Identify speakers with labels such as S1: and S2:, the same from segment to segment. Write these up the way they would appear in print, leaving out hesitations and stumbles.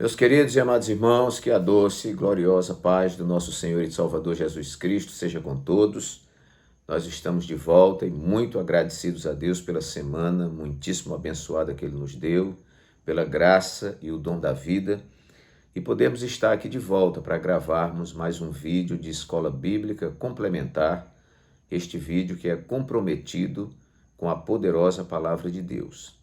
S1: Meus queridos e amados irmãos, que a doce e gloriosa paz do nosso Senhor e Salvador Jesus Cristo seja com todos. Nós estamos de volta e muito agradecidos a Deus pela semana muitíssimo abençoada que Ele nos deu, pela graça e o dom da vida. E podemos estar aqui de volta para gravarmos mais um vídeo de escola bíblica complementar, este vídeo que é comprometido com a poderosa palavra de Deus.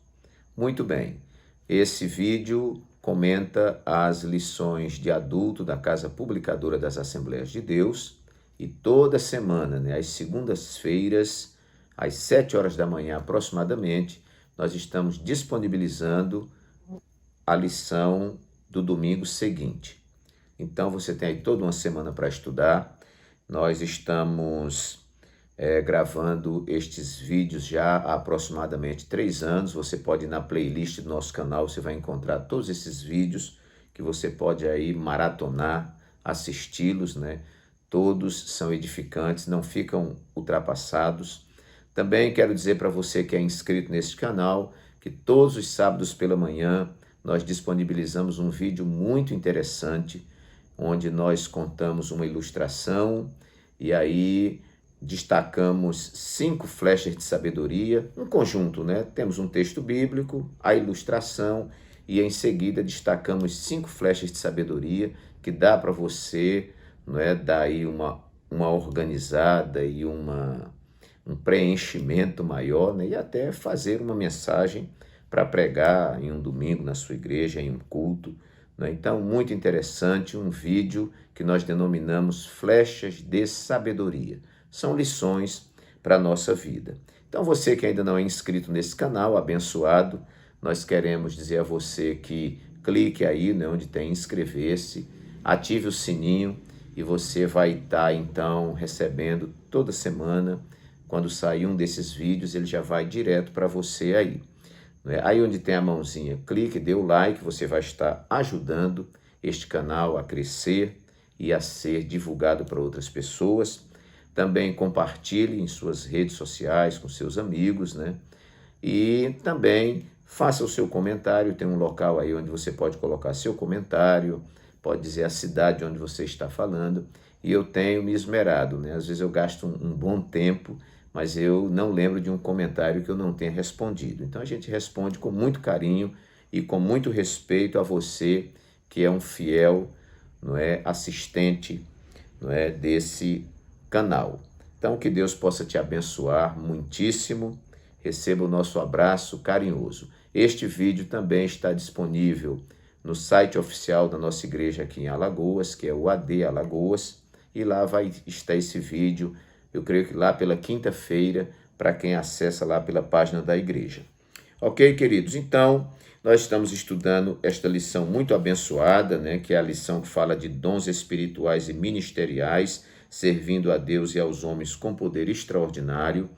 S1: Muito bem, esse vídeo comenta as lições de adulto da Casa Publicadora das Assembleias de Deus e toda semana, às segundas-feiras, às 7 horas da manhã aproximadamente, nós estamos disponibilizando a lição do domingo seguinte. Então você tem aí toda uma semana para estudar. Nós estamos gravando estes vídeos já há aproximadamente 3 anos. Você pode ir na playlist do nosso canal, você vai encontrar todos esses vídeos que você pode aí maratonar, assisti-los, Todos são edificantes, não ficam ultrapassados. Também quero dizer para você que é inscrito neste canal, que todos os sábados pela manhã nós disponibilizamos um vídeo muito interessante, onde nós contamos uma ilustração e aí destacamos 5 flechas de sabedoria, um conjunto, Temos um texto bíblico, a ilustração e em seguida destacamos 5 flechas de sabedoria que dá para você, dar aí uma organizada e um preenchimento maior, e até fazer uma mensagem para pregar em um domingo na sua igreja, em um culto. Então, muito interessante, um vídeo que nós denominamos Flechas de Sabedoria. São lições para a nossa vida. Então, você que ainda não é inscrito nesse canal, abençoado, nós queremos dizer a você que clique aí, onde tem inscrever-se, ative o sininho e você vai estar, então, recebendo toda semana. Quando sair um desses vídeos, ele já vai direto para você aí. Aí onde tem a mãozinha, clique, dê o like, você vai estar ajudando este canal a crescer e a ser divulgado para outras pessoas. Também compartilhe em suas redes sociais com seus amigos, E também faça o seu comentário, tem um local aí onde você pode colocar seu comentário, pode dizer a cidade onde você está falando, e eu tenho me esmerado, Às vezes eu gasto um bom tempo, mas eu não lembro de um comentário que eu não tenha respondido. Então a gente responde com muito carinho e com muito respeito a você que é um fiel, assistente, desse canal. Então que Deus possa te abençoar muitíssimo. Receba o nosso abraço carinhoso. Este vídeo também está disponível no site oficial da nossa igreja aqui em Alagoas, que é o AD Alagoas, e lá vai estar esse vídeo, eu creio que lá pela quinta-feira, para quem acessa lá pela página da igreja. Ok, queridos? Então, nós estamos estudando esta lição muito abençoada, que é a lição que fala de dons espirituais e ministeriais, servindo a Deus e aos homens com poder extraordinário.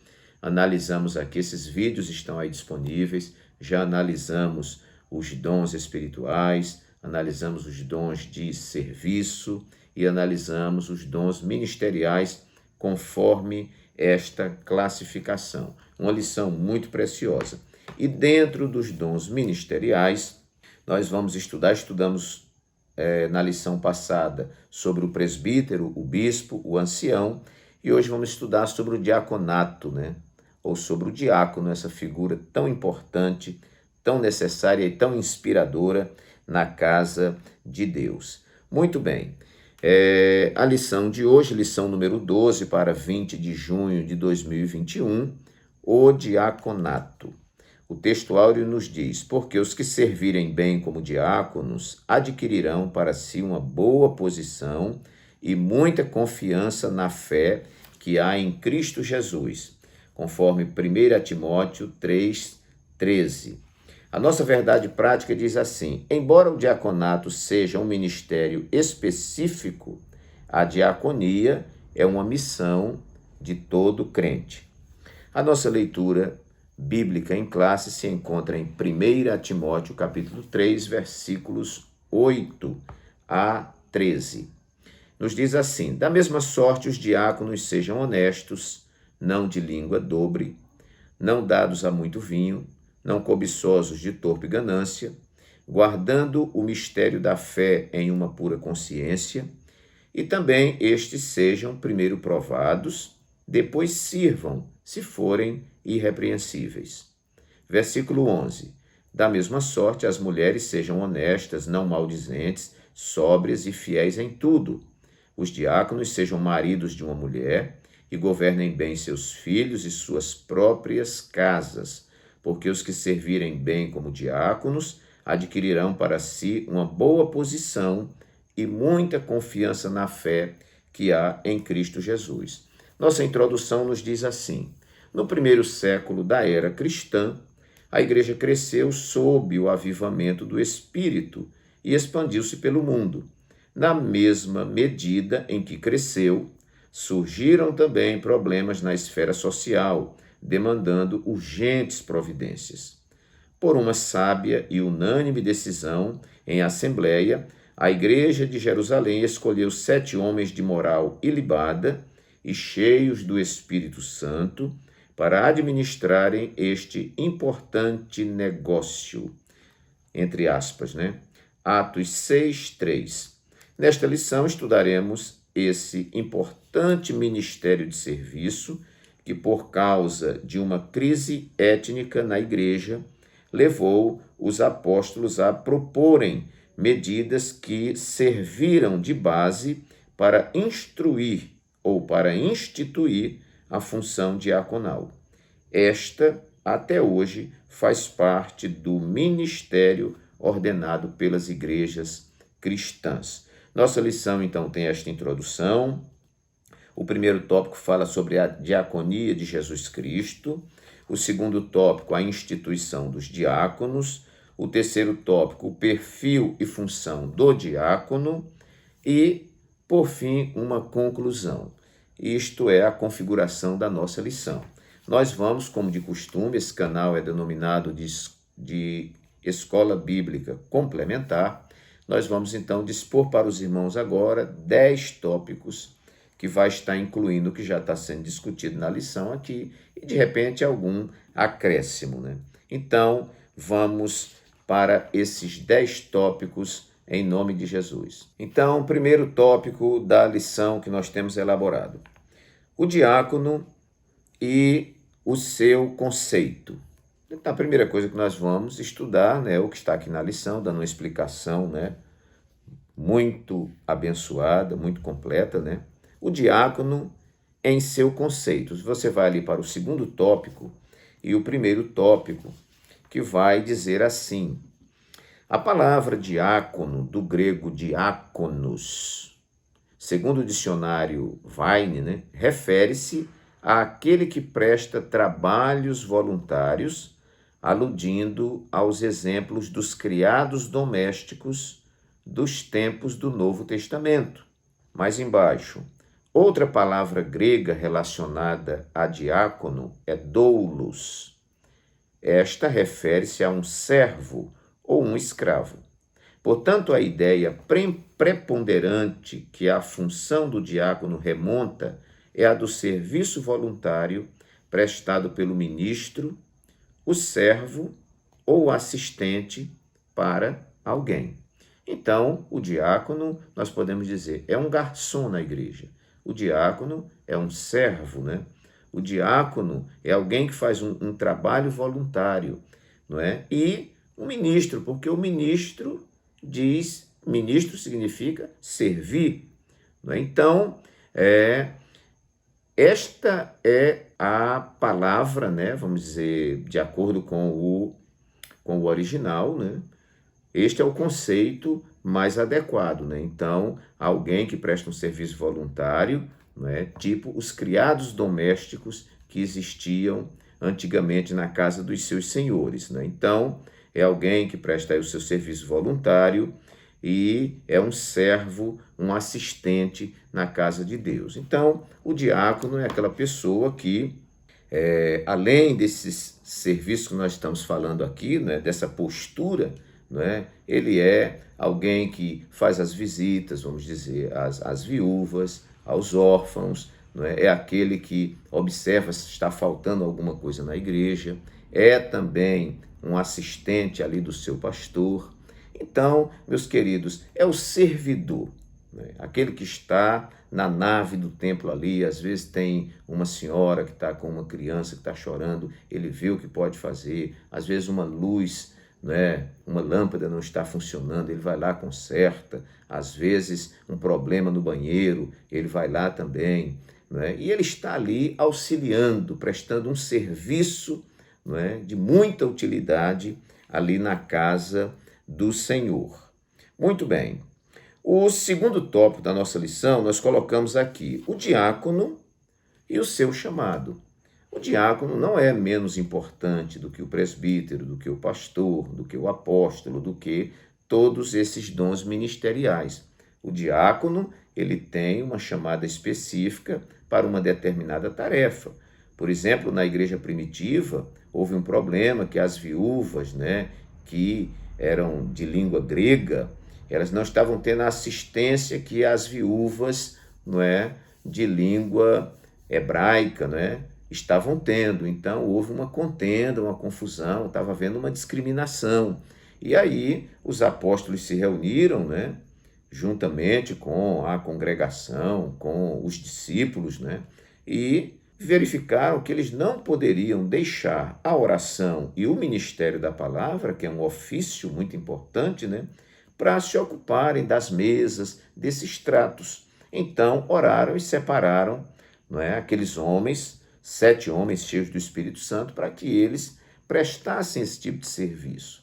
S1: Analisamos aqui, esses vídeos estão aí disponíveis, já analisamos os dons espirituais, analisamos os dons de serviço e analisamos os dons ministeriais conforme esta classificação. Uma lição muito preciosa. E dentro dos dons ministeriais, nós vamos estudamos na lição passada sobre o presbítero, o bispo, o ancião, e hoje vamos estudar sobre o diaconato, Ou sobre o diácono, essa figura tão importante, tão necessária e tão inspiradora na casa de Deus. Muito bem. A lição de hoje, lição número 12 para 20 de junho de 2021, o diaconato. O texto áureo nos diz: porque os que servirem bem como diáconos adquirirão para si uma boa posição e muita confiança na fé que há em Cristo Jesus, conforme 1 Timóteo 3:13. A nossa verdade prática diz assim: embora o diaconato seja um ministério específico, a diaconia é uma missão de todo crente. A nossa leitura bíblica em classe se encontra em 1 Timóteo capítulo 3, versículos 8 a 13. Nos diz assim: da mesma sorte os diáconos sejam honestos, não de língua dobre, não dados a muito vinho, não cobiçosos de torpe ganância, guardando o mistério da fé em uma pura consciência, e também estes sejam primeiro provados, depois sirvam, se forem irrepreensíveis. Versículo 11. Da mesma sorte, as mulheres sejam honestas, não maldizentes, sóbrias e fiéis em tudo. Os diáconos sejam maridos de uma mulher e governem bem seus filhos e suas próprias casas, porque os que servirem bem como diáconos adquirirão para si uma boa posição e muita confiança na fé que há em Cristo Jesus. Nossa introdução nos diz assim: no primeiro século da era cristã, a igreja cresceu sob o avivamento do Espírito e expandiu-se pelo mundo. Na mesma medida em que cresceu, surgiram também problemas na esfera social, demandando urgentes providências. Por uma sábia e unânime decisão em assembleia, a igreja de Jerusalém escolheu 7 homens de moral ilibada e cheios do Espírito Santo para administrarem este importante negócio, entre aspas, Atos 6:3. Nesta lição estudaremos esse importante ministério de serviço que, por causa de uma crise étnica na igreja, levou os apóstolos a proporem medidas que serviram de base para instruir ou para instituir a função diaconal. Esta, até hoje, faz parte do ministério ordenado pelas igrejas cristãs. Nossa lição, então, tem esta introdução. O primeiro tópico fala sobre a diaconia de Jesus Cristo. O segundo tópico, a instituição dos diáconos. O terceiro tópico, o perfil e função do diácono. E, por fim, uma conclusão. Isto é a configuração da nossa lição. Nós vamos, como de costume, esse canal é denominado de Escola Bíblica Complementar. Nós vamos, então, dispor para os irmãos agora 10 tópicos que vai estar incluindo o que já está sendo discutido na lição aqui e, de repente, algum acréscimo, Então, vamos para esses 10 tópicos em nome de Jesus. Então, o primeiro tópico da lição que nós temos elaborado: o diácono e o seu conceito. Então, a primeira coisa que nós vamos estudar, o que está aqui na lição, dando uma explicação, muito abençoada, muito completa, O diácono em seu conceito. Você vai ali para o segundo tópico e o primeiro tópico, que vai dizer assim: a palavra diácono, do grego diáconos, segundo o dicionário Vine, refere-se àquele que presta trabalhos voluntários, aludindo aos exemplos dos criados domésticos dos tempos do Novo Testamento. Mais embaixo, outra palavra grega relacionada a diácono é doulos. Esta refere-se a um servo ou um escravo. Portanto, a ideia preponderante que a função do diácono remonta é a do serviço voluntário prestado pelo ministro, o servo ou o assistente para alguém. Então, o diácono, nós podemos dizer, é um garçom na igreja. O diácono é um servo, O diácono é alguém que faz um trabalho voluntário, E o ministro, porque o ministro ministro significa servir, Então, esta é a palavra, vamos dizer, de acordo com o original, Este é o conceito mais adequado, Então, alguém que presta um serviço voluntário, tipo os criados domésticos que existiam antigamente na casa dos seus senhores, Então, é alguém que presta aí o seu serviço voluntário e é um servo, um assistente na casa de Deus. Então, o diácono é aquela pessoa que, além desses serviços que nós estamos falando aqui, dessa postura, ele é alguém que faz as visitas, vamos dizer, às viúvas, aos órfãos, é aquele que observa se está faltando alguma coisa na igreja, é também um assistente ali do seu pastor, Então, meus queridos, é o servidor, né? Aquele que está na nave do templo ali, às vezes tem uma senhora que está com uma criança que está chorando, ele vê o que pode fazer, às vezes uma luz, né, uma lâmpada não está funcionando, ele vai lá, conserta, às vezes um problema no banheiro, ele vai lá também, né, e ele está ali auxiliando, prestando um serviço, né, de muita utilidade ali na casa do Senhor. Muito bem. O segundo tópico da nossa lição, nós colocamos aqui o diácono e o seu chamado. O diácono não é menos importante do que o presbítero, do que o pastor, do que o apóstolo, do que todos esses dons ministeriais. O diácono, ele tem uma chamada específica para uma determinada tarefa. Por exemplo, na igreja primitiva, houve um problema que as viúvas, né, que eram de língua grega, elas não estavam tendo a assistência que as viúvas, não é, de língua hebraica, não é, estavam tendo. Então houve uma contenda, uma confusão, estava havendo uma discriminação. E aí os apóstolos se reuniram, né, juntamente com a congregação, com os discípulos, né, e verificaram que eles não poderiam deixar a oração e o ministério da palavra, que é um ofício muito importante, né, para se ocuparem das mesas, desses tratos. Então, oraram e separaram, não é, aqueles homens, 7 homens cheios do Espírito Santo, para que eles prestassem esse tipo de serviço.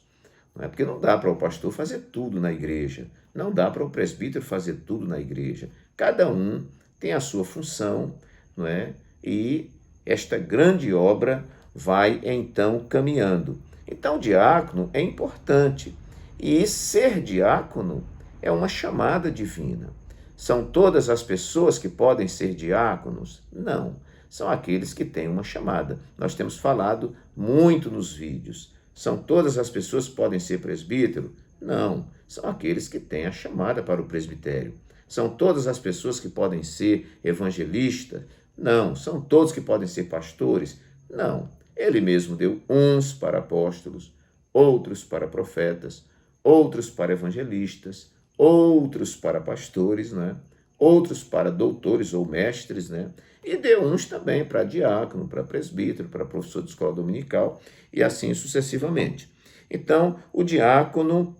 S1: Não é? Porque não dá para o pastor fazer tudo na igreja, não dá para o presbítero fazer tudo na igreja. Cada um tem a sua função, não é? E esta grande obra vai, então, caminhando. Então, o diácono é importante. E ser diácono é uma chamada divina. São todas as pessoas que podem ser diáconos? Não. São aqueles que têm uma chamada. Nós temos falado muito nos vídeos. São todas as pessoas que podem ser presbítero? Não. São aqueles que têm a chamada para o presbitério. São todas as pessoas que podem ser evangelistas? Não. São todos que podem ser pastores? Não. Ele mesmo deu uns para apóstolos, outros para profetas, outros para evangelistas, outros para pastores, né? Outros para doutores ou mestres, né? E deu uns também para diácono, para presbítero, para professor de escola dominical e assim sucessivamente. Então, o diácono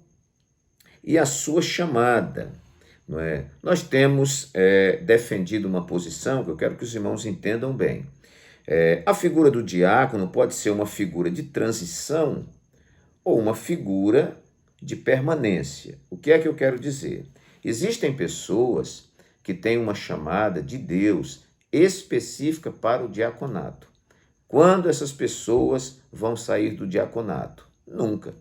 S1: e a sua chamada, não é? Nós temos defendido uma posição que eu quero que os irmãos entendam bem. A figura do diácono pode ser uma figura de transição ou uma figura de permanência. O que é que eu quero dizer? Existem pessoas que têm uma chamada de Deus específica para o diaconato. Quando essas pessoas vão sair do diaconato? Nunca.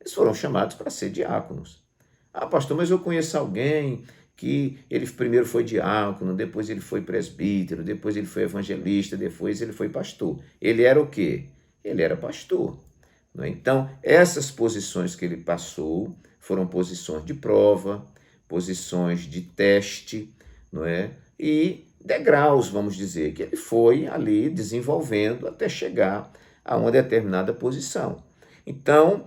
S1: Eles foram chamados para ser diáconos. Ah, pastor, mas eu conheço alguém que ele primeiro foi diácono, depois ele foi presbítero, depois ele foi evangelista, depois ele foi pastor. Ele era o quê? Ele era pastor. Então, essas posições que ele passou foram posições de prova, posições de teste, não é? E degraus, vamos dizer, que ele foi ali desenvolvendo até chegar a uma determinada posição. Então,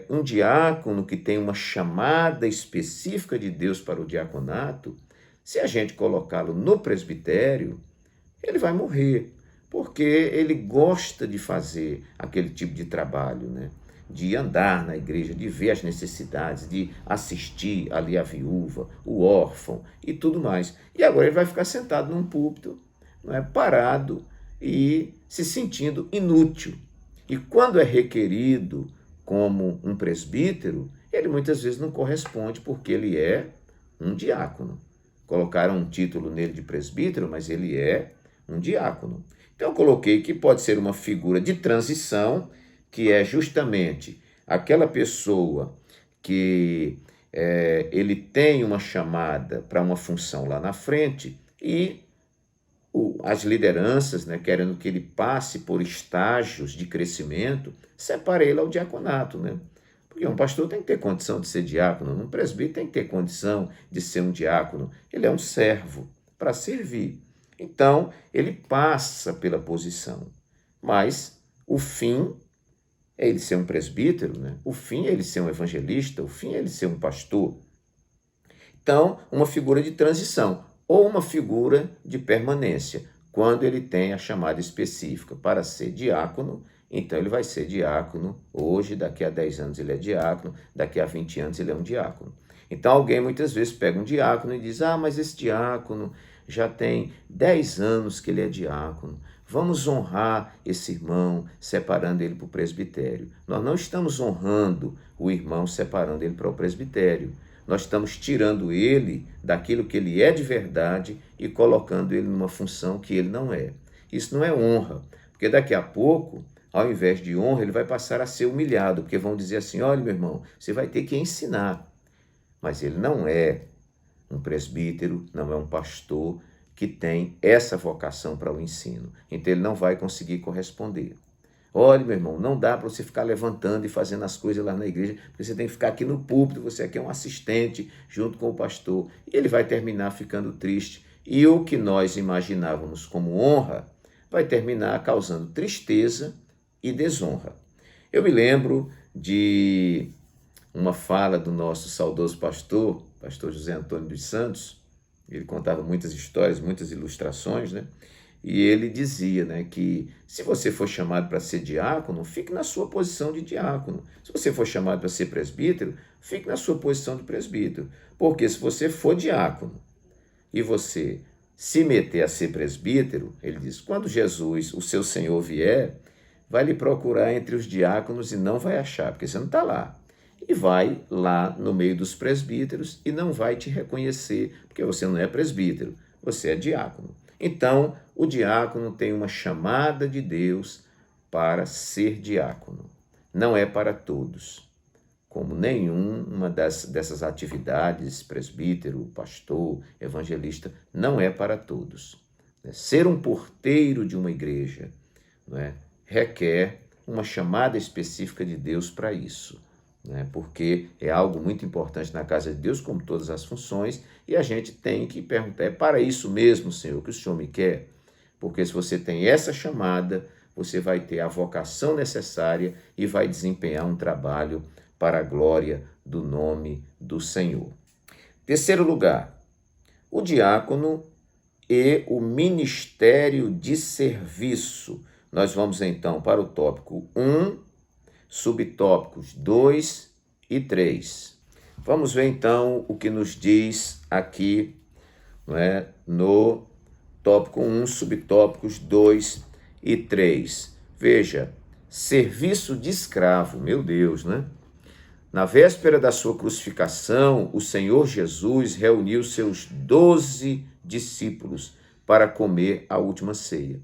S1: um diácono que tem uma chamada específica de Deus para o diaconato, se a gente colocá-lo no presbitério, ele vai morrer, porque ele gosta de fazer aquele tipo de trabalho, né? De andar na igreja, de ver as necessidades, de assistir ali a viúva, o órfão e tudo mais. E agora ele vai ficar sentado num púlpito, não é, parado e se sentindo inútil. E quando é requerido como um presbítero, ele muitas vezes não corresponde porque ele é um diácono. Colocaram um título nele de presbítero, mas ele é um diácono. Então eu coloquei que pode ser uma figura de transição, que é justamente aquela pessoa que ele tem uma chamada para uma função lá na frente e as lideranças, né, querendo que ele passe por estágios de crescimento, separa ele ao diaconato, né? Porque um pastor tem que ter condição de ser diácono, um presbítero tem que ter condição de ser um diácono. Ele é um servo para servir. Então, ele passa pela posição, mas o fim é ele ser um presbítero, né? O fim é ele ser um evangelista, o fim é ele ser um pastor. Então, uma figura de transição ou uma figura de permanência, quando ele tem a chamada específica para ser diácono. Então ele vai ser diácono hoje, daqui a 10 anos ele é diácono, daqui a 20 anos ele é um diácono. Então alguém muitas vezes pega um diácono e diz, mas esse diácono já tem 10 anos que ele é diácono, vamos honrar esse irmão separando ele para o presbitério. Nós não estamos honrando o irmão separando ele para o presbitério. Nós estamos tirando ele daquilo que ele é de verdade e colocando ele numa função que ele não é. Isso não é honra, porque daqui a pouco, ao invés de honra, ele vai passar a ser humilhado, porque vão dizer assim, olha meu irmão, você vai ter que ensinar. Mas ele não é um presbítero, não é um pastor que tem essa vocação para o ensino. Então ele não vai conseguir corresponder. Olha, meu irmão, não dá para você ficar levantando e fazendo as coisas lá na igreja, porque você tem que ficar aqui no púlpito, você aqui é um assistente junto com o pastor. E ele vai terminar ficando triste. E o que nós imaginávamos como honra vai terminar causando tristeza e desonra. Eu me lembro de uma fala do nosso saudoso pastor José Antônio dos Santos. Ele contava muitas histórias, muitas ilustrações, né? E ele dizia, né, que se você for chamado para ser diácono, fique na sua posição de diácono. Se você for chamado para ser presbítero, fique na sua posição de presbítero. Porque se você for diácono e você se meter a ser presbítero, ele diz, quando Jesus, o seu Senhor, vier, vai lhe procurar entre os diáconos e não vai achar, porque você não está lá. E vai lá no meio dos presbíteros e não vai te reconhecer, porque você não é presbítero, você é diácono. Então, o diácono tem uma chamada de Deus para ser diácono. Não é para todos. Como nenhuma dessas atividades, presbítero, pastor, evangelista, não é para todos. Ser um porteiro de uma igreja, não é, requer uma chamada específica de Deus para isso. Porque é algo muito importante na casa de Deus, como todas as funções, e a gente tem que perguntar, é para isso mesmo, Senhor, que o Senhor me quer? Porque se você tem essa chamada, você vai ter a vocação necessária e vai desempenhar um trabalho para a glória do nome do Senhor. Terceiro lugar, o diácono e o ministério de serviço. Nós vamos então para o tópico 1, subtópicos 2 e 3. Vamos ver então o que nos diz aqui, no tópico 1, subtópicos 2 e 3. Veja, serviço de escravo, meu Deus, né? Na véspera da sua crucificação, o Senhor Jesus reuniu seus 12 discípulos para comer a última ceia.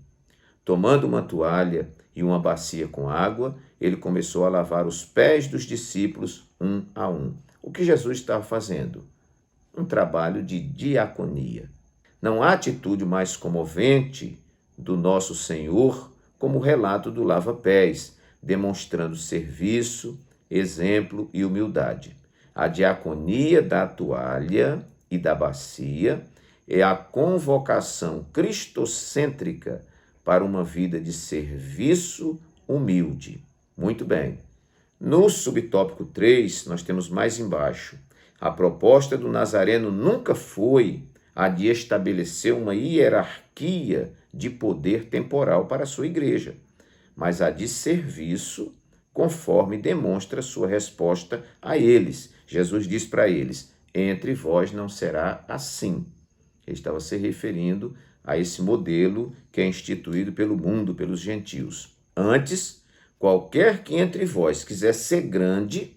S1: Tomando uma toalha e uma bacia com água, ele começou a lavar os pés dos discípulos um a um. O que Jesus estava fazendo? Um trabalho de diaconia. Não há atitude mais comovente do nosso Senhor como o relato do lava-pés, demonstrando serviço, exemplo e humildade. A diaconia da toalha e da bacia é a convocação cristocêntrica para uma vida de serviço humilde. Muito bem. No subtópico 3, nós temos mais embaixo. A proposta do Nazareno nunca foi a de estabelecer uma hierarquia de poder temporal para a sua igreja, mas a de serviço, conforme demonstra sua resposta a eles. Jesus diz para eles, entre vós não será assim. Ele estava se referindo a esse modelo que é instituído pelo mundo, pelos gentios. Antes, qualquer que entre vós quiser ser grande,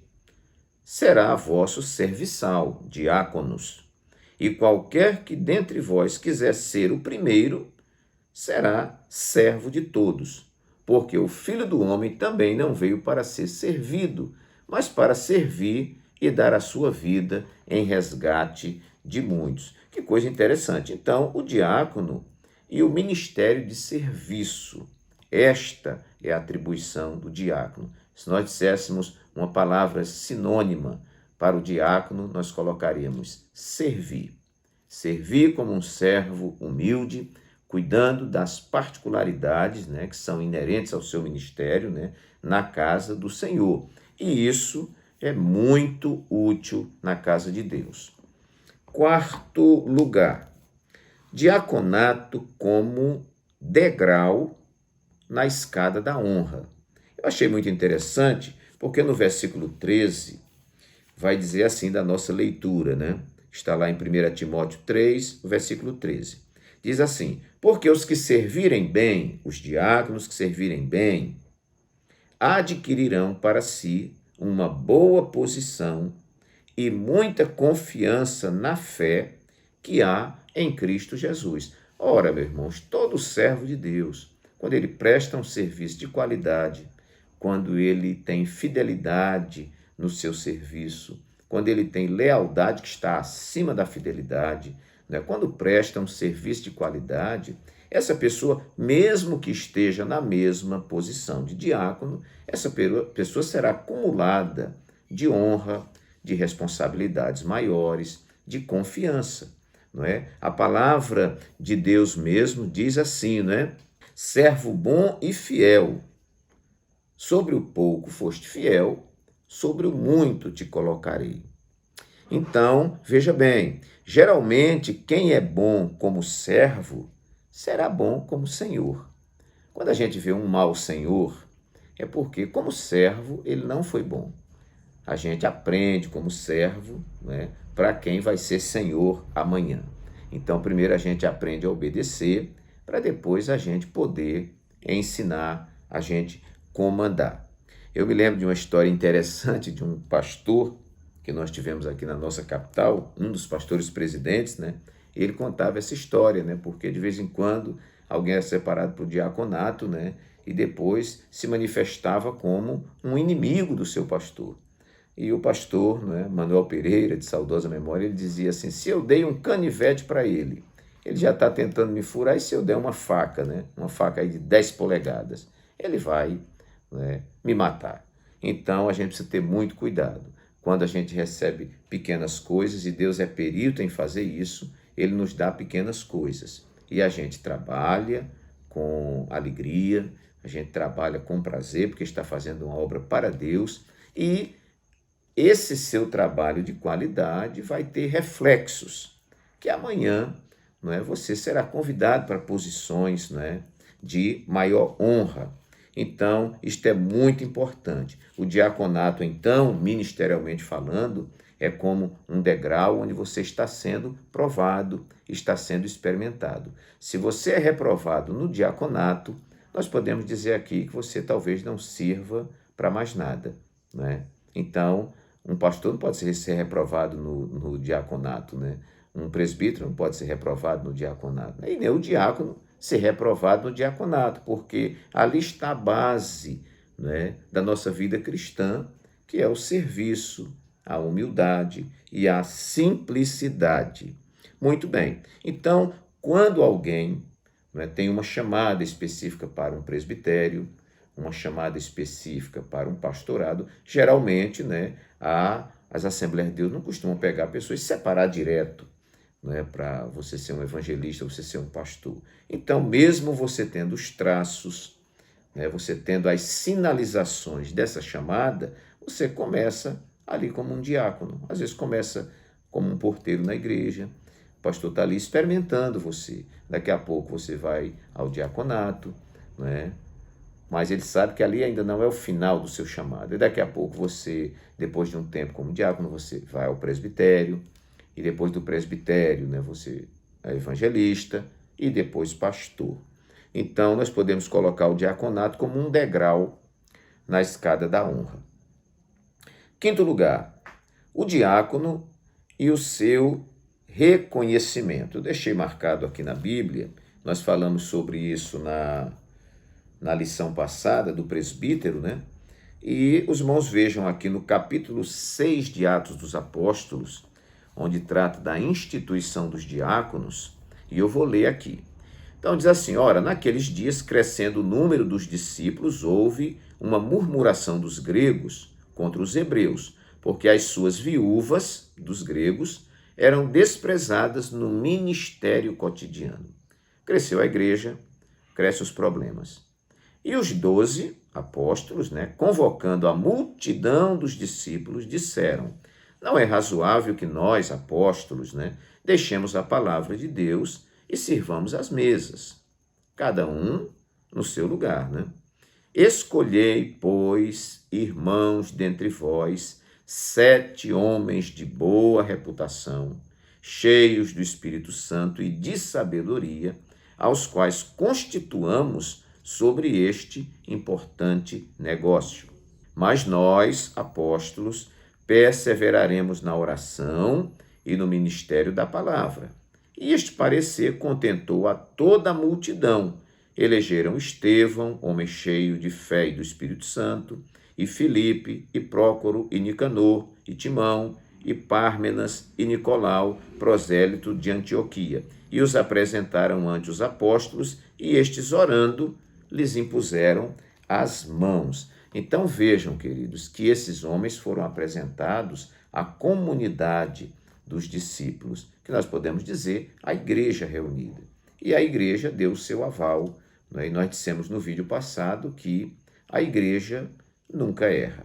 S1: será vosso serviçal, diáconos. E qualquer que dentre vós quiser ser o primeiro, será servo de todos. Porque o Filho do Homem também não veio para ser servido, mas para servir e dar a sua vida em resgate de muitos. Que coisa interessante. Então, o diácono e o ministério de serviço. Esta é a atribuição do diácono. Se nós disséssemos uma palavra sinônima para o diácono, nós colocaríamos servir. Servir como um servo humilde, cuidando das particularidades, né, que são inerentes ao seu ministério, né, na casa do Senhor. E isso é muito útil na casa de Deus. Quarto lugar, diaconato como degrau na escada da honra. Eu achei muito interessante, porque no versículo 13 vai dizer assim da nossa leitura, né? Está lá em 1 Timóteo 3, versículo 13. Diz assim: porque os que servirem bem, os diáconos que servirem bem, adquirirão para si uma boa posição e muita confiança na fé que há em Cristo Jesus. Ora, meus irmãos, todo servo de Deus, quando ele presta um serviço de qualidade, quando ele tem fidelidade no seu serviço, quando ele tem lealdade que está acima da fidelidade, né? Quando presta um serviço de qualidade, essa pessoa, mesmo que esteja na mesma posição de diácono, essa pessoa será acumulada de honra, de responsabilidades maiores, de confiança, não é? A palavra de Deus mesmo diz assim, não é? Servo bom e fiel, sobre o pouco foste fiel, sobre o muito te colocarei. Então, veja bem, geralmente quem é bom como servo será bom como senhor. Quando a gente vê um mau senhor, é porque como servo ele não foi bom. A gente aprende como servo, né, para quem vai ser senhor amanhã. Então, primeiro a gente aprende a obedecer, para depois a gente poder ensinar, a gente comandar. Eu me lembro de uma história interessante de um pastor que nós tivemos aqui na nossa capital, um dos pastores presidentes, né? Ele contava essa história, né? Porque de vez em quando alguém era separado para o diaconato, né? E depois se manifestava como um inimigo do seu pastor. E o pastor, né, Manuel Pereira, de saudosa memória, ele dizia assim: se eu dei um canivete para ele, ele já está tentando me furar, e se eu der uma faca, né, uma faca aí de 10 polegadas, ele vai, né, me matar. Então a gente precisa ter muito cuidado. Quando a gente recebe pequenas coisas, e Deus é perito em fazer isso, ele nos dá pequenas coisas. E a gente trabalha com alegria, a gente trabalha com prazer, porque está fazendo uma obra para Deus, e esse seu trabalho de qualidade vai ter reflexos, que amanhã, não é, você será convidado para posições, não é, de maior honra. Então, isto é muito importante. O diaconato, então, ministerialmente falando, é como um degrau onde você está sendo provado, está sendo experimentado. Se você é reprovado no diaconato, nós podemos dizer aqui que você talvez não sirva para mais nada, né? Então, um pastor não pode ser reprovado no diaconato, né? Um presbítero não pode ser reprovado no diaconato, né? E nem o diácono ser reprovado no diaconato, porque ali está a base, né, da nossa vida cristã, que é o serviço, a humildade e a simplicidade. Muito bem. Então, quando alguém, né, tem uma chamada específica para um presbitério, uma chamada específica para um pastorado, geralmente, né, as Assembleias de Deus não costumam pegar pessoas e separar direto, né, para você ser um evangelista, você ser um pastor. Então, mesmo você tendo os traços, né, você tendo as sinalizações dessa chamada, você começa ali como um diácono. Às vezes começa como um porteiro na igreja, o pastor está ali experimentando você. Daqui a pouco você vai ao diaconato, né? Mas ele sabe que ali ainda não é o final do seu chamado. E daqui a pouco você, depois de um tempo como diácono, você vai ao presbitério, e depois do presbitério, né, você é evangelista, e depois pastor. Então, nós podemos colocar o diaconato como um degrau na escada da honra. Quinto lugar, o diácono e o seu reconhecimento. Eu deixei marcado aqui na Bíblia, nós falamos sobre isso na lição passada do presbítero, né? E os irmãos vejam aqui no capítulo 6 de Atos dos Apóstolos, onde trata da instituição dos diáconos, e eu vou ler aqui. Então diz assim: ora, naqueles dias, crescendo o número dos discípulos, houve uma murmuração dos gregos contra os hebreus, porque as suas viúvas, dos gregos, eram desprezadas no ministério cotidiano. cresceu a igreja, crescem os problemas. E os 12 apóstolos, convocando a multidão dos discípulos, disseram: não é razoável que nós, apóstolos, deixemos a palavra de Deus e sirvamos as mesas, cada um no seu lugar. Escolhei, pois, irmãos dentre vós, 7 homens de boa reputação, cheios do Espírito Santo e de sabedoria, aos quais constituamos sobre este importante negócio. Mas nós, apóstolos, perseveraremos na oração e no ministério da palavra. E este parecer contentou a toda a multidão. Elegeram Estevão, homem cheio de fé e do Espírito Santo, e Filipe, e Prócoro, e Nicanor, e Timão, e Pármenas, e Nicolau, prosélito de Antioquia. E os apresentaram ante os apóstolos, e estes, orando, lhes impuseram as mãos. Então vejam, queridos, que esses homens foram apresentados à comunidade dos discípulos, que nós podemos dizer a igreja reunida. E a igreja deu o seu aval. E nós dissemos no vídeo passado que a igreja nunca erra.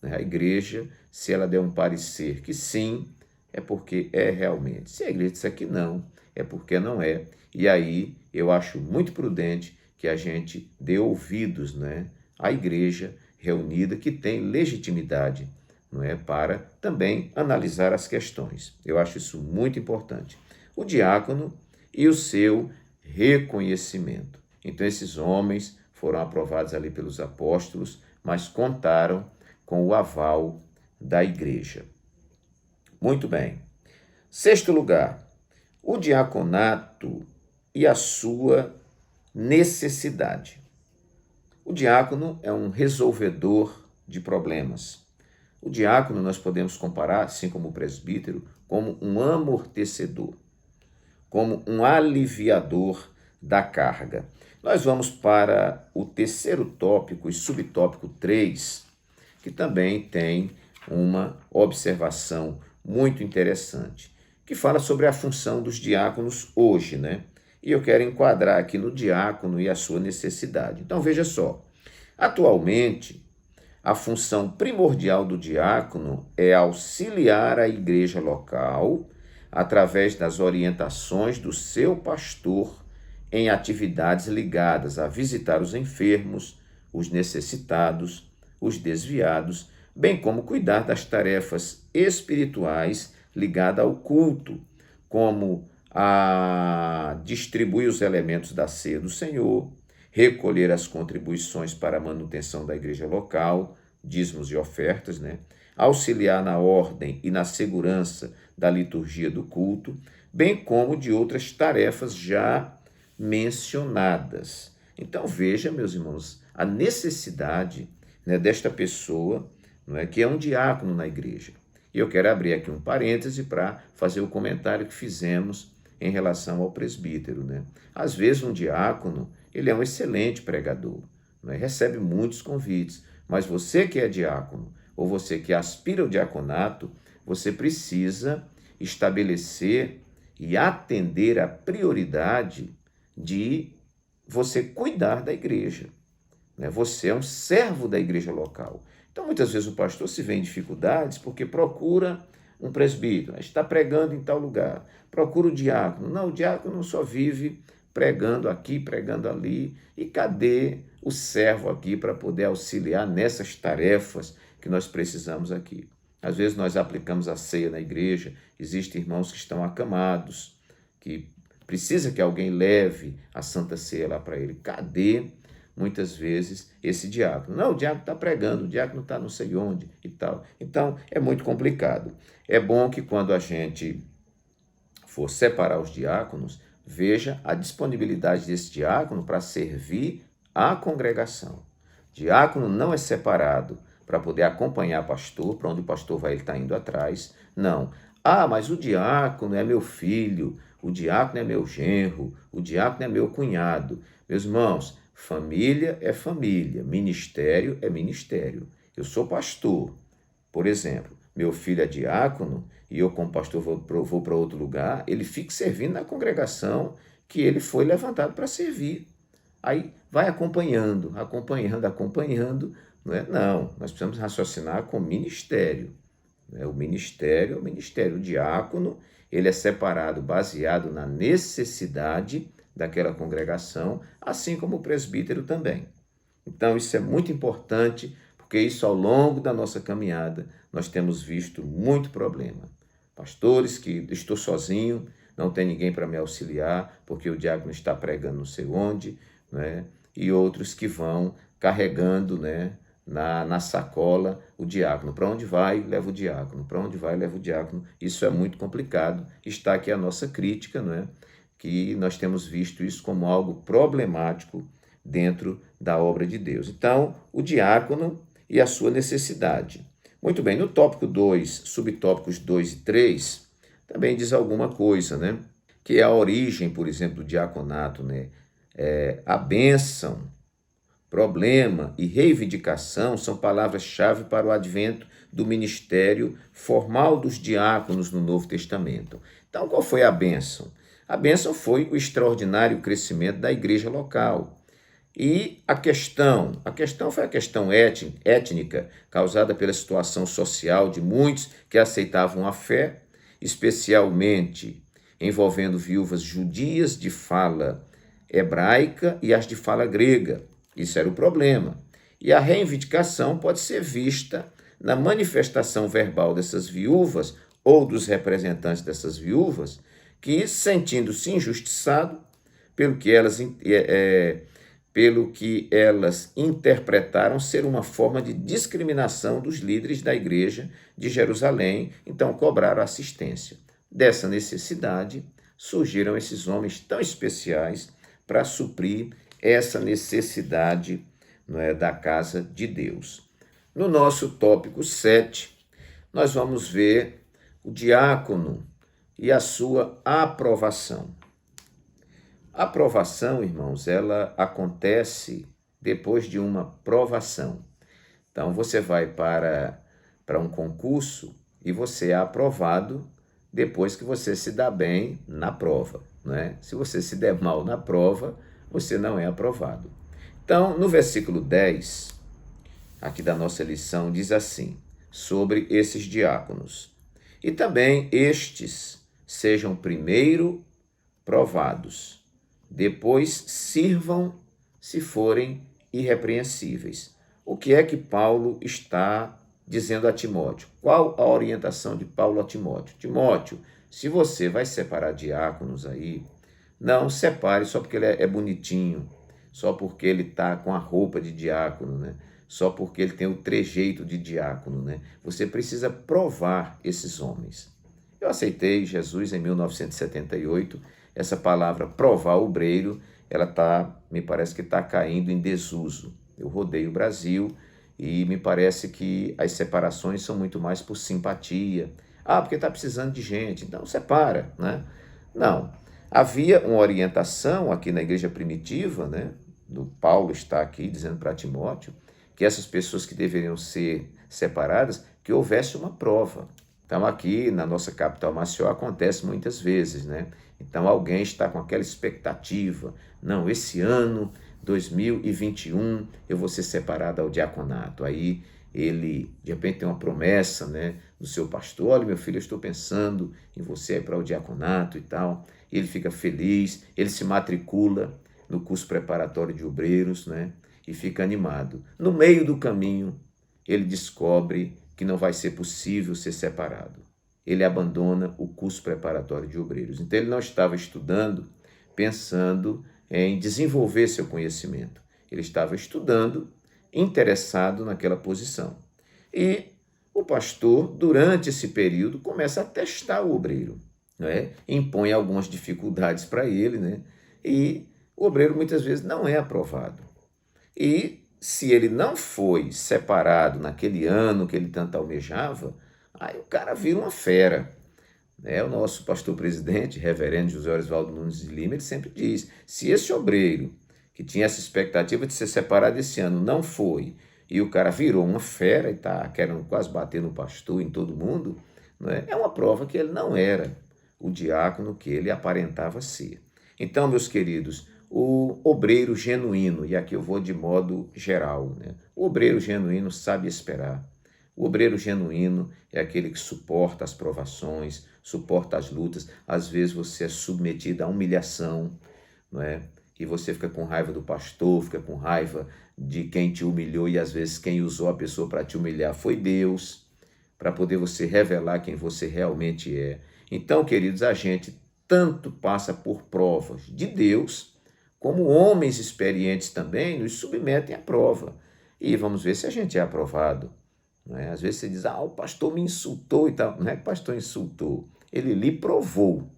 S1: A igreja, se ela der um parecer que sim, é porque é realmente. Se a igreja disser que não, é porque não é. E aí eu acho muito prudente que a gente dê ouvidos à igreja reunida, que tem legitimidade para também analisar as questões. Eu acho isso muito importante. O diácono e o seu reconhecimento. Então, esses homens foram aprovados ali pelos apóstolos, mas contaram com o aval da igreja. Muito bem. 6º lugar, o diaconato e a sua necessidade. O diácono é um resolvedor de problemas. O diácono nós podemos comparar, assim como o presbítero, como um amortecedor, como um aliviador da carga. Nós vamos para o 3º tópico e subtópico 3, que também tem uma observação muito interessante, que fala sobre a função dos diáconos hoje, E eu quero enquadrar aqui no diácono e a sua necessidade. Então veja só, atualmente a função primordial do diácono é auxiliar a igreja local através das orientações do seu pastor em atividades ligadas a visitar os enfermos, os necessitados, os desviados, bem como cuidar das tarefas espirituais ligadas ao culto, como a distribuir os elementos da ceia do Senhor, recolher as contribuições para a manutenção da igreja local, dízimos e ofertas, auxiliar na ordem e na segurança da liturgia do culto, bem como de outras tarefas já mencionadas. Então veja, meus irmãos, a necessidade desta pessoa, que é um diácono na igreja. E eu quero abrir aqui um parêntese para fazer o comentário que fizemos em relação ao presbítero. Às vezes um diácono, ele é um excelente pregador, recebe muitos convites, mas você que é diácono, ou você que aspira ao diaconato, você precisa estabelecer e atender a prioridade de você cuidar da igreja. Você é um servo da igreja local. Então, muitas vezes o pastor se vê em dificuldades porque procura um presbítero, está pregando em tal lugar, procura o diácono. Não, o diácono só vive pregando aqui, pregando ali. E cadê o servo aqui para poder auxiliar nessas tarefas que nós precisamos aqui? Às vezes nós aplicamos a ceia na igreja, existem irmãos que estão acamados, que precisa que alguém leve a Santa Ceia lá para ele. Cadê, muitas vezes, esse diácono? Não, o diácono está pregando, o diácono está não sei onde e tal. Então, é muito complicado. É bom que quando a gente for separar os diáconos, veja a disponibilidade desse diácono para servir a congregação. Diácono não é separado para poder acompanhar pastor, para onde o pastor vai, ele está indo atrás. Não. Ah, mas o diácono é meu filho, o diácono é meu genro, o diácono é meu cunhado. Meus irmãos, família é família, ministério é ministério. Eu sou pastor, por exemplo, meu filho é diácono e eu como pastor vou para outro lugar, ele fica servindo na congregação que ele foi levantado para servir. Aí vai acompanhando, não é? Não, nós precisamos raciocinar com ministério. Né? O ministério é o ministério. O diácono, ele é separado baseado na necessidade daquela congregação, assim como o presbítero também. Então, isso é muito importante, porque isso ao longo da nossa caminhada, nós temos visto muito problema. Pastores que estou sozinho, não tem ninguém para me auxiliar, porque o diácono está pregando não sei onde, né? E outros que vão carregando, né, na sacola o diácono. Para onde vai, leva o diácono. Para onde vai, leva o diácono. Isso é muito complicado. Está aqui a nossa crítica, não é? Que nós temos visto isso como algo problemático dentro da obra de Deus. Então, o diácono e a sua necessidade. Muito bem, no tópico 2, subtópicos 2 e 3, também diz alguma coisa, né? Que é a origem, por exemplo, do diaconato, né? A bênção, problema e reivindicação são palavras-chave para o advento do ministério formal dos diáconos no Novo Testamento. Então, qual foi a bênção? A bênção foi o extraordinário crescimento da igreja local. E a questão foi a questão étnica, causada pela situação social de muitos que aceitavam a fé, especialmente envolvendo viúvas judias de fala hebraica e as de fala grega. Isso era o problema. E a reivindicação pode ser vista na manifestação verbal dessas viúvas ou dos representantes dessas viúvas, que, sentindo-se injustiçado pelo que elas interpretaram ser uma forma de discriminação dos líderes da igreja de Jerusalém, então cobraram assistência. Dessa necessidade surgiram esses homens tão especiais para suprir essa necessidade, não é, da casa de Deus. No nosso tópico 7, nós vamos ver o diácono e a sua aprovação. A aprovação, irmãos, ela acontece depois de uma provação. Então, você vai para um concurso e você é aprovado depois que você se dá bem na prova, não é? Se você se der mal na prova, você não é aprovado. Então, no versículo 10, aqui da nossa lição, diz assim, sobre esses diáconos. E também estes sejam primeiro provados, depois sirvam se forem irrepreensíveis. O que é que Paulo está dizendo a Timóteo? Qual a orientação de Paulo a Timóteo? Timóteo, se você vai separar diáconos aí, não separe só porque ele é bonitinho, só porque ele está com a roupa de diácono, né? Só porque ele tem o trejeito de diácono, né? Você precisa provar esses homens. Eu aceitei Jesus em 1978, essa palavra provar obreiro, me parece que está caindo em desuso. Eu rodei o Brasil e me parece que as separações são muito mais por simpatia. Ah, porque está precisando de gente, então separa, né? Não. Havia uma orientação aqui na igreja primitiva, né? Do Paulo está aqui dizendo para Timóteo que essas pessoas que deveriam ser separadas, que houvesse uma prova. Então aqui na nossa capital Maceió acontece muitas vezes, né? Então alguém está com aquela expectativa, não, esse ano, 2021, eu vou ser separado ao diaconato. Aí ele, de repente, tem uma promessa, né, do seu pastor, olha, meu filho, eu estou pensando em você para o diaconato e tal. Ele fica feliz, ele se matricula no curso preparatório de obreiros, né, e fica animado. No meio do caminho, ele descobre que não vai ser possível ser separado. Ele abandona o curso preparatório de obreiros. Então, ele não estava estudando pensando em desenvolver seu conhecimento. Ele estava estudando, interessado naquela posição. E o pastor, durante esse período, começa a testar o obreiro, né? Impõe algumas dificuldades para ele, né? E o obreiro muitas vezes não é aprovado. E se ele não foi separado naquele ano que ele tanto almejava, aí o cara vira uma fera. O nosso pastor presidente, reverendo José Osvaldo Nunes de Lima, ele sempre diz, se esse obreiro que tinha essa expectativa de ser separado esse ano não foi, e o cara virou uma fera e está querendo quase bater no pastor, em todo mundo, é uma prova que ele não era o diácono que ele aparentava ser. Então, meus queridos, o obreiro genuíno, e aqui eu vou de modo geral, né? O obreiro genuíno sabe esperar. O obreiro genuíno é aquele que suporta as provações, suporta as lutas. Às vezes você é submetido à humilhação, não é? E você fica com raiva do pastor, fica com raiva de quem te humilhou, e às vezes quem usou a pessoa para te humilhar foi Deus, para poder você revelar quem você realmente é. Então, queridos, a gente tanto passa por provas de Deus, como homens experientes também nos submetem à prova. E vamos ver se a gente é aprovado. Não é? Às vezes você diz, o pastor me insultou e tal. Não é que o pastor insultou, ele lhe provou.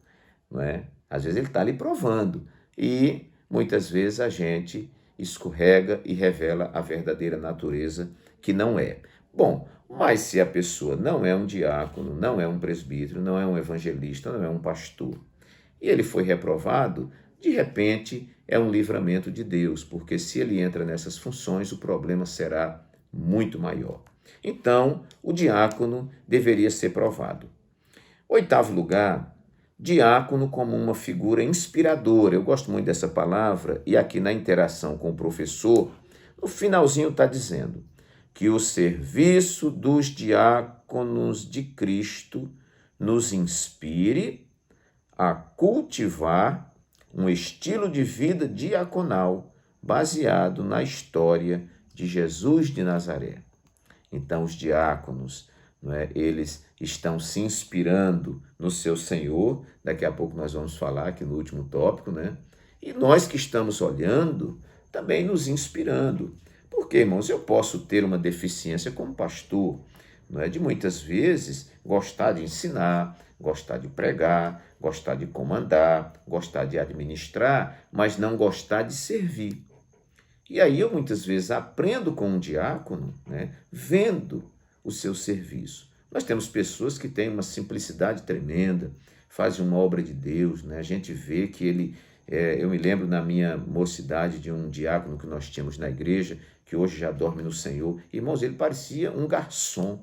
S1: Não é? Às vezes ele está lhe provando. E muitas vezes a gente escorrega e revela a verdadeira natureza que não é. Bom, mas se a pessoa não é um diácono, não é um presbítero, não é um evangelista, não é um pastor, e ele foi reprovado, de repente é um livramento de Deus, porque se ele entra nessas funções, o problema será muito maior. Então, o diácono deveria ser provado. Oitavo lugar, diácono como uma figura inspiradora. Eu gosto muito dessa palavra, e aqui na interação com o professor, no finalzinho está dizendo que o serviço dos diáconos de Cristo nos inspire a cultivar um estilo de vida diaconal baseado na história de Jesus de Nazaré. Então, os diáconos, não é, eles estão se inspirando no seu Senhor, daqui a pouco nós vamos falar aqui no último tópico, né? E nós que estamos olhando, também nos inspirando. Porque, irmãos, eu posso ter uma deficiência como pastor, não é? De muitas vezes gostar de ensinar, gostar de pregar, gostar de comandar, gostar de administrar, mas não gostar de servir. E aí eu muitas vezes aprendo com um diácono, né, vendo o seu serviço. Nós temos pessoas que têm uma simplicidade tremenda, fazem uma obra de Deus, né? A gente vê que ele... eu me lembro na minha mocidade de um diácono que nós tínhamos na igreja, que hoje já dorme no Senhor. Irmãos, ele parecia um garçom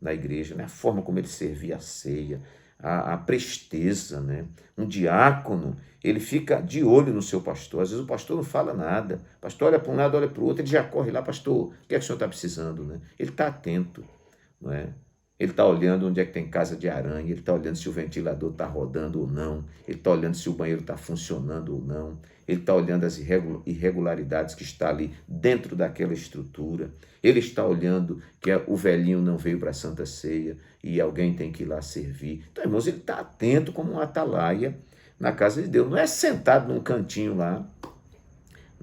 S1: na igreja, né? A forma como ele servia a ceia, a presteza, né? Um diácono, ele fica de olho no seu pastor. Às vezes o pastor não fala nada. O pastor olha para um lado, olha para o outro, ele já corre lá, pastor, o que é que o senhor está precisando, né? Ele está atento, não é? Ele está olhando onde é que tem casa de aranha, ele está olhando se o ventilador está rodando ou não, ele está olhando se o banheiro está funcionando ou não, ele está olhando as irregularidades que está ali dentro daquela estrutura, ele está olhando que o velhinho não veio para a Santa Ceia e alguém tem que ir lá servir. Então, irmãos, ele está atento como um atalaia na casa de Deus, não é sentado num cantinho lá,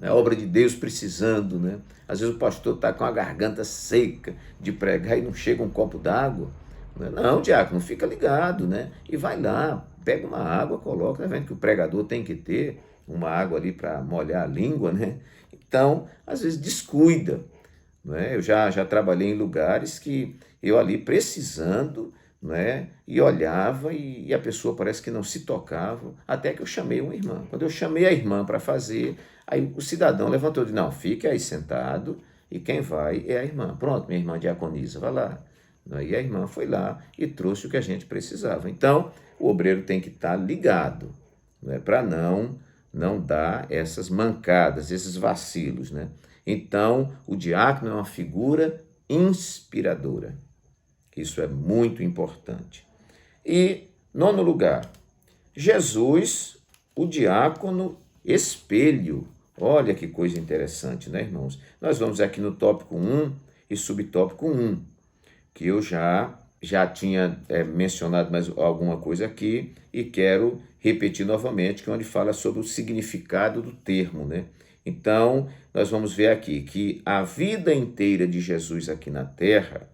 S1: é a obra de Deus precisando, né? Às vezes o pastor está com a garganta seca de pregar e não chega um copo d'água. Não, diácono, fica ligado, né? E vai lá, pega uma água, coloca, tá vendo que o pregador tem que ter uma água ali para molhar a língua, né? Então, às vezes descuida, não é? Eu já trabalhei em lugares que eu ali precisando, não é? E olhava e a pessoa parece que não se tocava, até que eu chamei uma irmã. Quando eu chamei a irmã para fazer, aí o cidadão levantou e disse, não, fique aí sentado e quem vai é a irmã. Pronto, minha irmã diaconisa, vai lá. E a irmã foi lá e trouxe o que a gente precisava. Então, o obreiro tem que estar ligado, né, para não dar essas mancadas, esses vacilos, né? Então, o diácono é uma figura inspiradora. Isso é muito importante. E, nono lugar, Jesus, o diácono espelho. Olha que coisa interessante, né, irmãos? Nós vamos aqui no tópico 1 e subtópico 1, que eu já tinha mencionado mais alguma coisa aqui e quero repetir novamente, que é onde fala sobre o significado do termo, né? Então, nós vamos ver aqui que a vida inteira de Jesus aqui na terra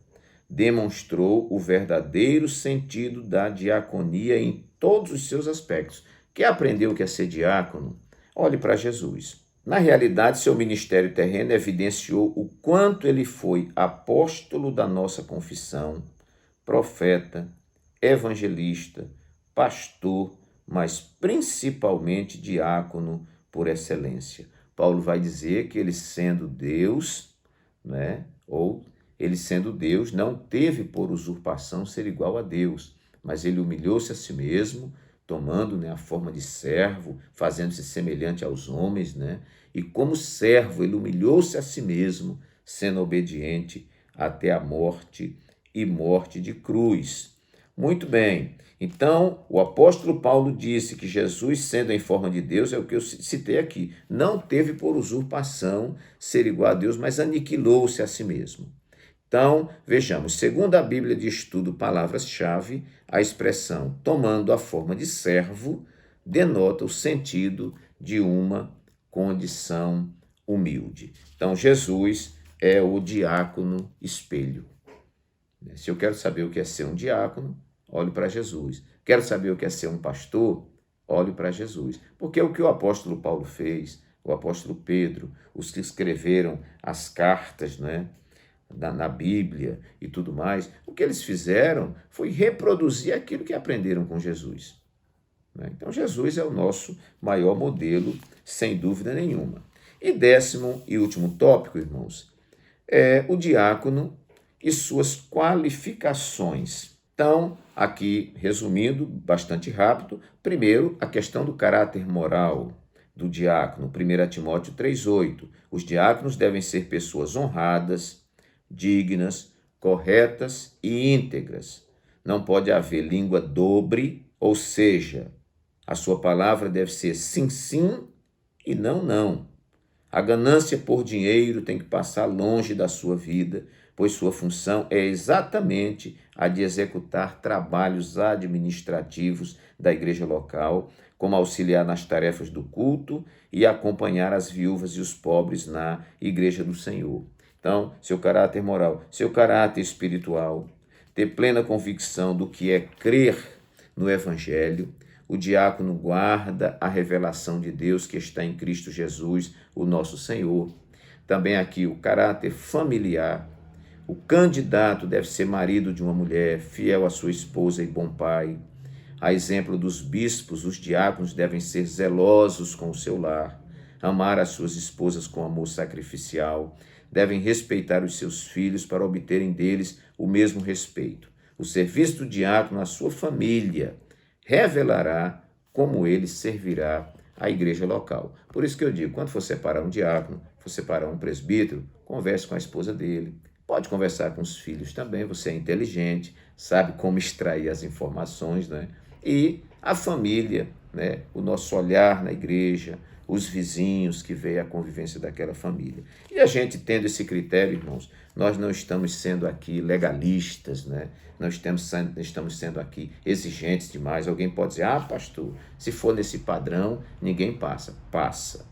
S1: demonstrou o verdadeiro sentido da diaconia em todos os seus aspectos. Quer aprender o que é ser diácono? Olhe para Jesus. Na realidade, seu ministério terreno evidenciou o quanto ele foi apóstolo da nossa confissão, profeta, evangelista, pastor, mas principalmente diácono por excelência. Paulo vai dizer que ele sendo Deus, né, ou ele sendo Deus, não teve por usurpação ser igual a Deus, mas ele humilhou-se a si mesmo, tomando, né, a forma de servo, fazendo-se semelhante aos homens, né? E como servo, ele humilhou-se a si mesmo, sendo obediente até a morte e morte de cruz. Muito bem. Então, o apóstolo Paulo disse que Jesus, sendo em forma de Deus, é o que eu citei aqui, não teve por usurpação ser igual a Deus, mas aniquilou-se a si mesmo. Então, vejamos, segundo a Bíblia de Estudo Palavras-Chave, a expressão tomando a forma de servo denota o sentido de uma condição humilde. Então, Jesus é o diácono espelho. Se eu quero saber o que é ser um diácono, olho para Jesus. Quero saber o que é ser um pastor, olho para Jesus. Porque é o que o apóstolo Paulo fez, o apóstolo Pedro, os que escreveram as cartas, né, na Bíblia e tudo mais, o que eles fizeram foi reproduzir aquilo que aprenderam com Jesus. Então, Jesus é o nosso maior modelo, sem dúvida nenhuma. E 10º e último tópico, irmãos, é o diácono e suas qualificações. Então, aqui, resumindo, bastante rápido, primeiro, a questão do caráter moral do diácono, 1 Timóteo 3,8. Os diáconos devem ser pessoas honradas, dignas, corretas e íntegras. Não pode haver língua dobre, ou seja, a sua palavra deve ser sim, sim e não, não. A ganância por dinheiro tem que passar longe da sua vida, pois sua função é exatamente a de executar trabalhos administrativos da igreja local, como auxiliar nas tarefas do culto e acompanhar as viúvas e os pobres na igreja do Senhor. Então, seu caráter moral, seu caráter espiritual, ter plena convicção do que é crer no Evangelho. O diácono guarda a revelação de Deus que está em Cristo Jesus, o nosso Senhor. Também aqui o caráter familiar. O candidato deve ser marido de uma mulher, fiel à sua esposa e bom pai. A exemplo dos bispos, os diáconos devem ser zelosos com o seu lar, amar as suas esposas com amor sacrificial, devem respeitar os seus filhos para obterem deles o mesmo respeito. O serviço do diácono à sua família revelará como ele servirá à igreja local. Por isso que eu digo, quando for separar um diácono, for separar um presbítero, converse com a esposa dele. Pode conversar com os filhos também, você é inteligente, sabe como extrair as informações, né? E a família, né? O nosso olhar na igreja, os vizinhos que veem a convivência daquela família. E a gente tendo esse critério, irmãos, nós não estamos sendo aqui legalistas, né? Não estamos sendo aqui exigentes demais. Alguém pode dizer, pastor, se for nesse padrão, ninguém passa. Passa.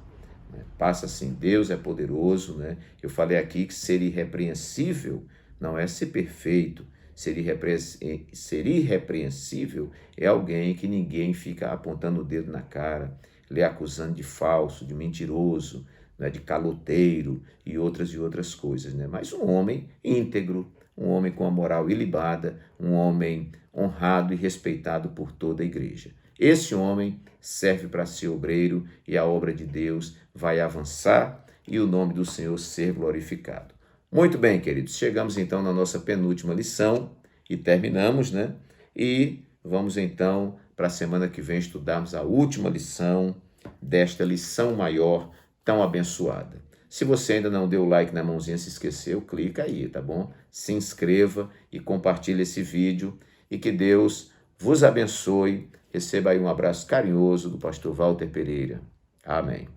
S1: Passa sim, Deus é poderoso, né? Eu falei aqui que ser irrepreensível não é ser perfeito. Ser irrepreensível é alguém que ninguém fica apontando o dedo na cara, lhe acusando de falso, de mentiroso, né, de caloteiro e outras coisas, né? Mas um homem íntegro, um homem com a moral ilibada, um homem honrado e respeitado por toda a igreja. Esse homem serve para ser obreiro e a obra de Deus vai avançar e o nome do Senhor ser glorificado. Muito bem, queridos, chegamos então na nossa penúltima lição e terminamos, né? E vamos então para a semana que vem estudarmos a última lição desta lição maior tão abençoada. Se você ainda não deu like na mãozinha, se esqueceu, clica aí, tá bom? Se inscreva e compartilhe esse vídeo e que Deus vos abençoe. Receba aí um abraço carinhoso do pastor Walter Pereira. Amém.